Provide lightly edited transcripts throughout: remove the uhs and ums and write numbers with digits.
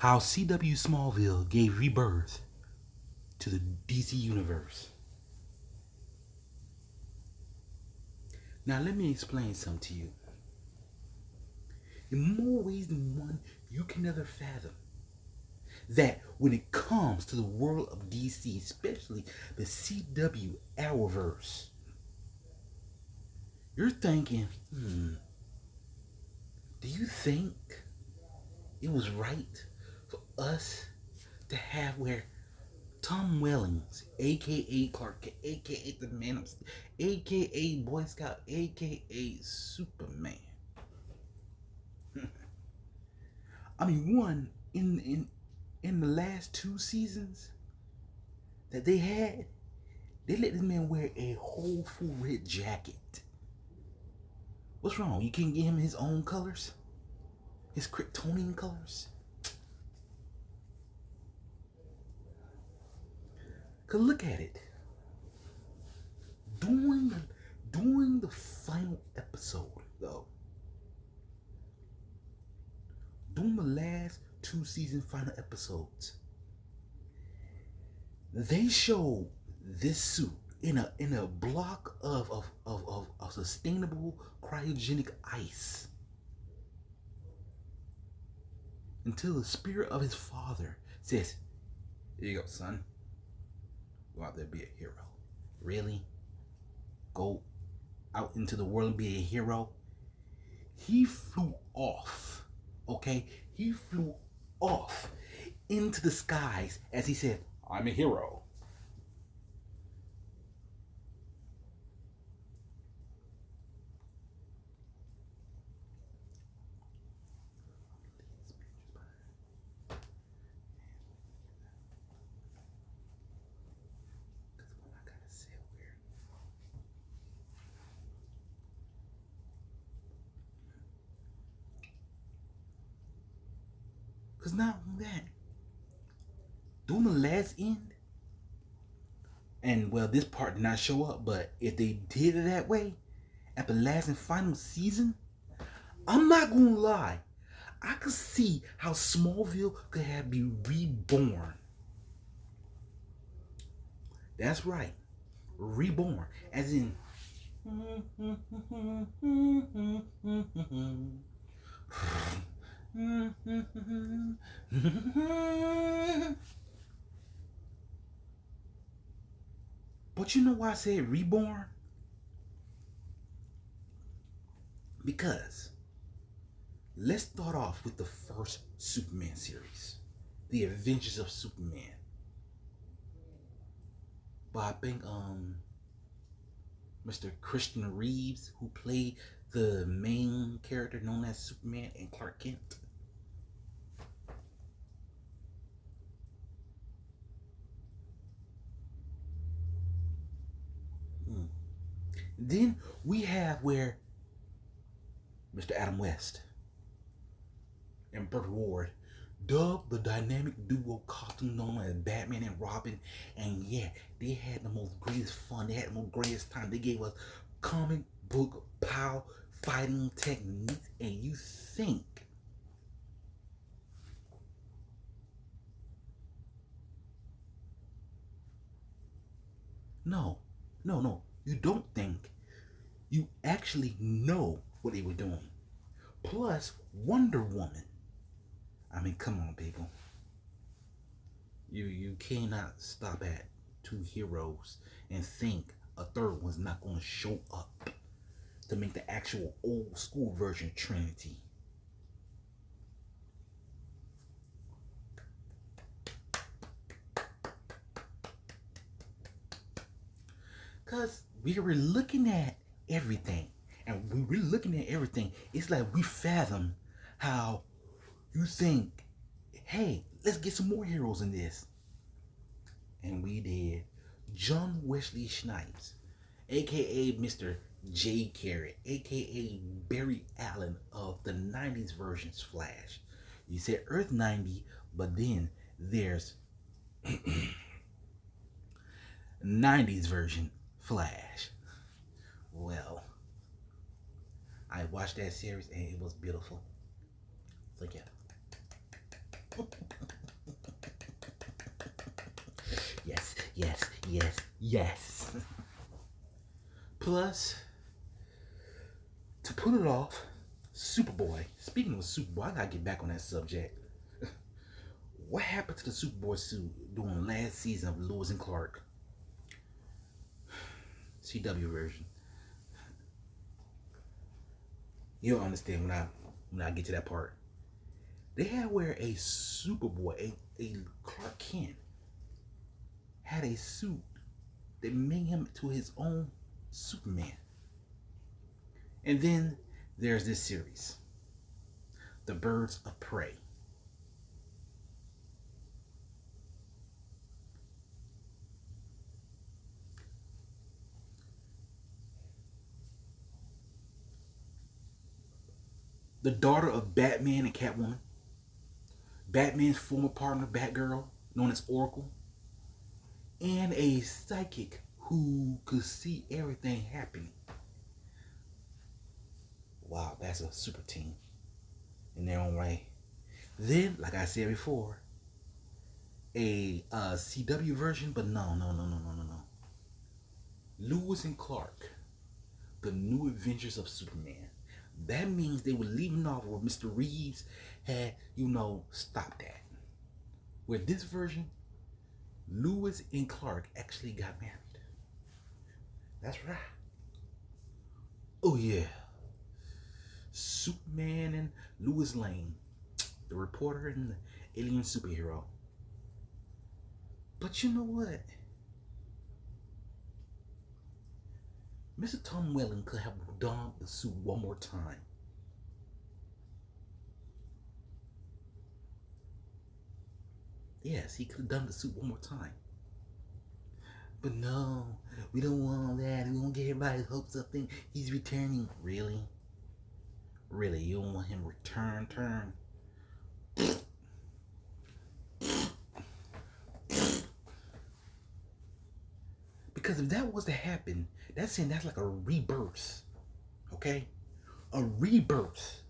How CW Smallville gave rebirth to the DC Universe. Now let me explain something to you. In more ways than one, you can never fathom that when it comes to the world of DC, especially the CW Arrowverse, you're thinking, do you think it was right for us to have where Tom Wellings, aka Clark Kent, aka the Man of Steel, aka Boy Scout, aka Superman. I mean, one in the last 2 seasons that they had, they let this man wear a whole full red jacket. What's wrong? You can't get him his own colors, his Kryptonian colors. Cause look at it. During the final episode, though, during the last 2 season final episodes, they showed this suit in a block of sustainable cryogenic ice until the spirit of his father says, "Here you go, son. Go out there, be a hero." Really? Go out into the world and be a hero? He flew off, okay? He flew off into the skies as he said, "I'm a hero." Because not only that, doing the last end, and well, this part did not show up, but if they did it that way, at the last and final season, I'm not gonna lie, I could see how Smallville could have been reborn. That's right, reborn, as in. But you know why I said reborn? Because let's start off with the first Superman series, The Adventures of Superman, by I think Mr. Christian Reeves, who played the main character known as Superman and Clark Kent. Then we have where Mr. Adam West and Burt Ward dubbed the dynamic duo cartoon known as Batman and Robin, and yeah, they had the most greatest fun. They had the most greatest time. They gave us comic book power fighting techniques, and you think no, you don't think. You actually know what they were doing. Plus Wonder Woman. I mean, come on, people. You cannot stop at 2 heroes and think a third one's not going to show up to make the actual old school version Trinity. Because we were looking at everything. And when we're looking at everything, it's like we fathom how you think, hey, let's get some more heroes in this. And we did. John Wesley Snipes, aka Mr. J. Carrot, aka Barry Allen of the 90s version's Flash. You said Earth 90, but then there's 90s version Flash. Well, I watched that series and it was beautiful. So yeah. Yes, yes, yes. Plus, to put it off, Superboy. Speaking of Superboy, I gotta get back on that subject. What happened to the Superboy suit during last season of Lewis and Clark? CW version. You'll understand when I get to that part. They had where a Superboy, a Clark Kent, had a suit that made him to his own Superman. And then there's this series, The Birds of Prey. The daughter of Batman and Catwoman, Batman's former partner, Batgirl, known as Oracle, and a psychic who could see everything happening. Wow, that's a super team in their own way. Then, like I said before, a CW version, but no. Lewis and Clark, The New Adventures of Superman. That means they were leaving off where Mr. Reeves had, stopped at. Where this version, Lewis and Clark actually got married. That's right. Oh yeah. Superman and Lois Lane, the reporter and the alien superhero. But you know what? Mr. Tom Welling could have donned the suit one more time. Yes, he could have done the suit one more time. But no, we don't want that. We won't get everybody's hopes up thinking he's returning. Really? Really? You don't want him to turn? Because if that was to happen, that's like a rebirth. Okay? A rebirth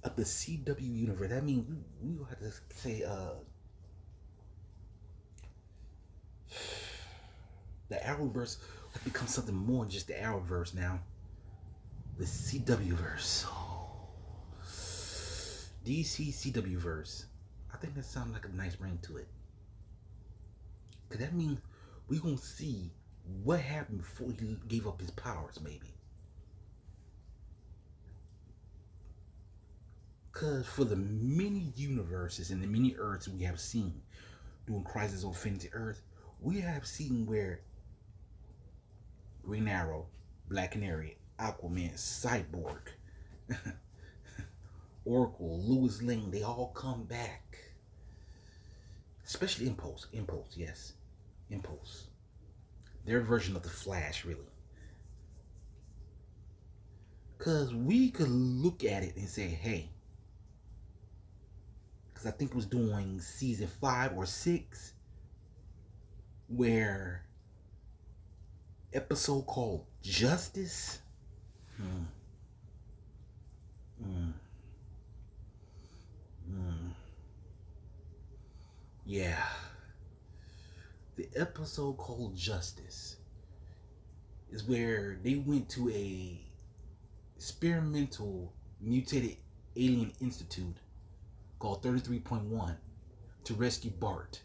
of the CW universe. That means we will have to say the Arrowverse has become something more than just the Arrowverse now. The CW verse. DC CW verse. I think that sounds like a nice ring to it. Cause that means we're gonna see what happened before he gave up his powers, maybe. Cause for the many universes and the many Earths we have seen during Crisis on Infinite Earth, we have seen where Green Arrow, Black Canary, Aquaman, Cyborg, Oracle, Lois Lane, they all come back. Especially Impulse, yes. Impulse. Their version of the Flash, really. Because we could look at it and say, hey, because I think it was doing season 5 or 6, where episode called Justice. Yeah. The episode called Justice is where they went to a experimental mutated alien institute called 33.1 to rescue Bart.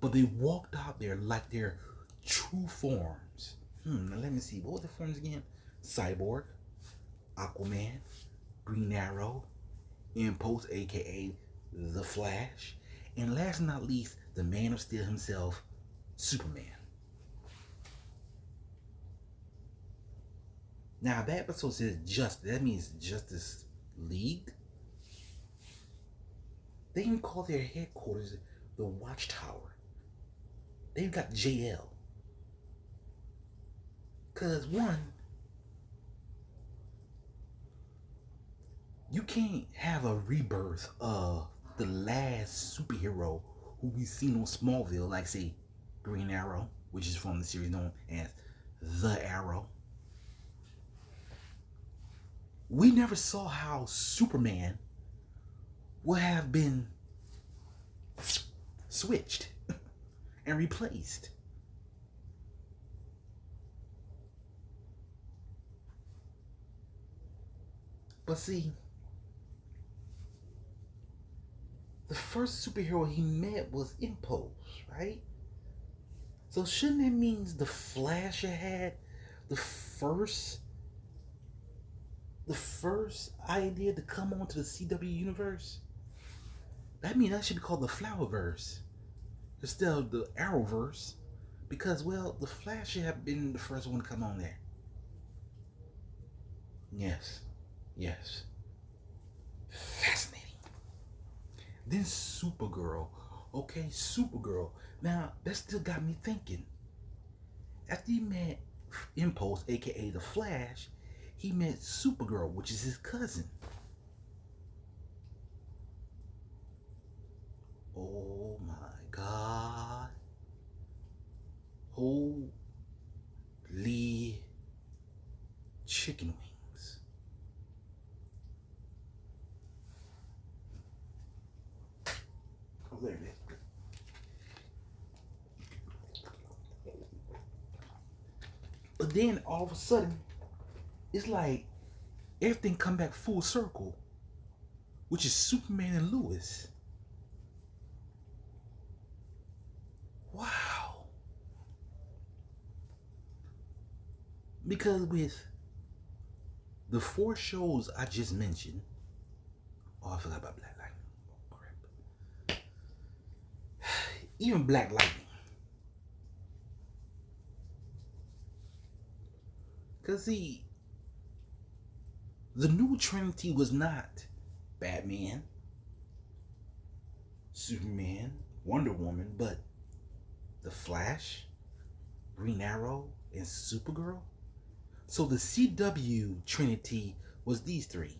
But they walked out there like their true forms. Now let me see. What were the forms again? Cyborg, Aquaman, Green Arrow, Impulse, aka The Flash, and last but not least, the Man of Steel himself, Superman. Now that episode says Justice. That means Justice League. They even call their headquarters the Watchtower. They've got JL. Cause one, you can't have a rebirth of the last superhero who we've seen on Smallville, like say Green Arrow, which is from the series known as The Arrow. We never saw how Superman would have been switched and replaced. But see, the first superhero he met was Impulse, right? So shouldn't that mean the Flash had the first the first idea to come onto the CW universe? That means that should be called the Flowerverse instead of the Arrowverse, because well, the Flash should have been the first one to come on there. Yes, yes, fascinating. Then Supergirl. Okay, Supergirl. Now that still got me thinking. After he met Impulse, aka the Flash, he met Supergirl, which is his cousin. Oh my God. Holy chicken wings. Oh, there it is. But then all of a sudden, it's like everything come back full circle, which is Superman and Lois. Wow. Because with the 4 shows I just mentioned, oh, I forgot about Black Lightning. Oh, crap. Even Black Lightning. Because see, the new Trinity was not Batman, Superman, Wonder Woman, but the Flash, Green Arrow, and Supergirl. So the CW Trinity was these 3.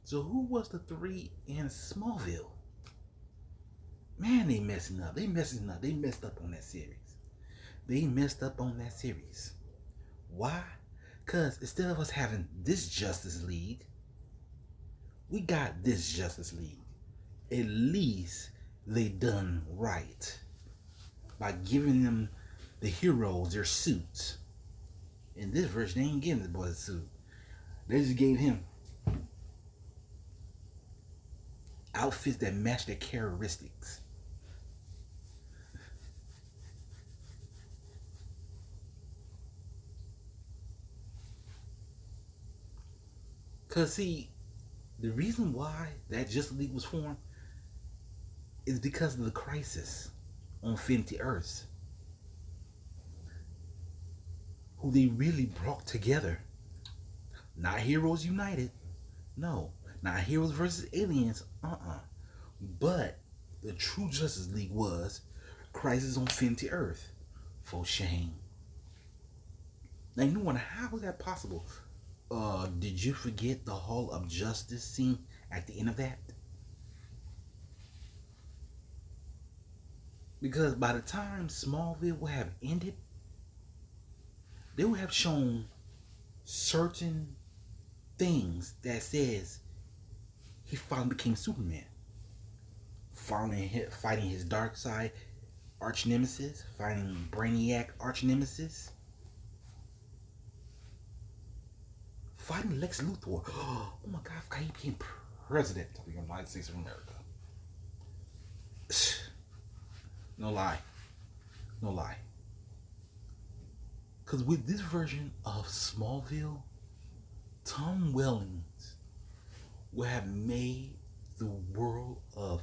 So who was the 3 in Smallville? Man, they messing up. They messing up. They messed up on that series. They messed up on that series. Why? Because instead of us having this Justice League, we got this Justice League. At least they done right by giving them, the heroes, their suits. In this version, they ain't giving the boy a suit. They just gave him outfits that match their characteristics. Cause see, the reason why that Justice League was formed is because of the crisis on Infinity Earths, who they really brought together. Not Heroes United, no, not Heroes versus Aliens, but the true Justice League was Crisis on Infinity Earth. For shame. Now you wonder how was that possible? Did you forget the Hall of Justice scene at the end of that? Because by the time Smallville would have ended, they would have shown certain things that says he finally became Superman. Finally fighting his dark side arch nemesis, fighting Brainiac arch nemesis, fighting Lex Luthor. Oh my God, I he became president of the United States of America. No lie. No lie. Because with this version of Smallville, Tom Wellings will have made the world of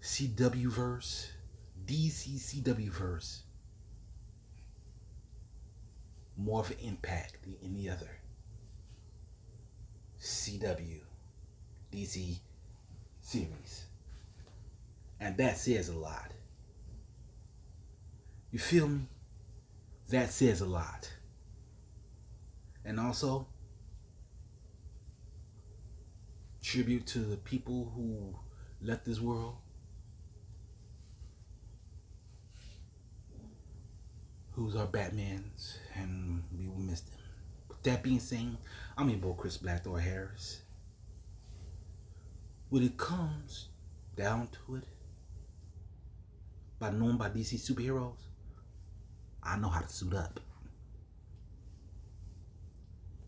CW verse, DC CW verse, more of an impact than any other CW DC series. And that says a lot. You feel me? That says a lot. And also, tribute to the people who left this world, who's our Batmans, and we will miss them. With that being said, I'm your boy Chris Blackthorn Harris. When it comes down to it, by knowing by DC superheroes, I know how to suit up.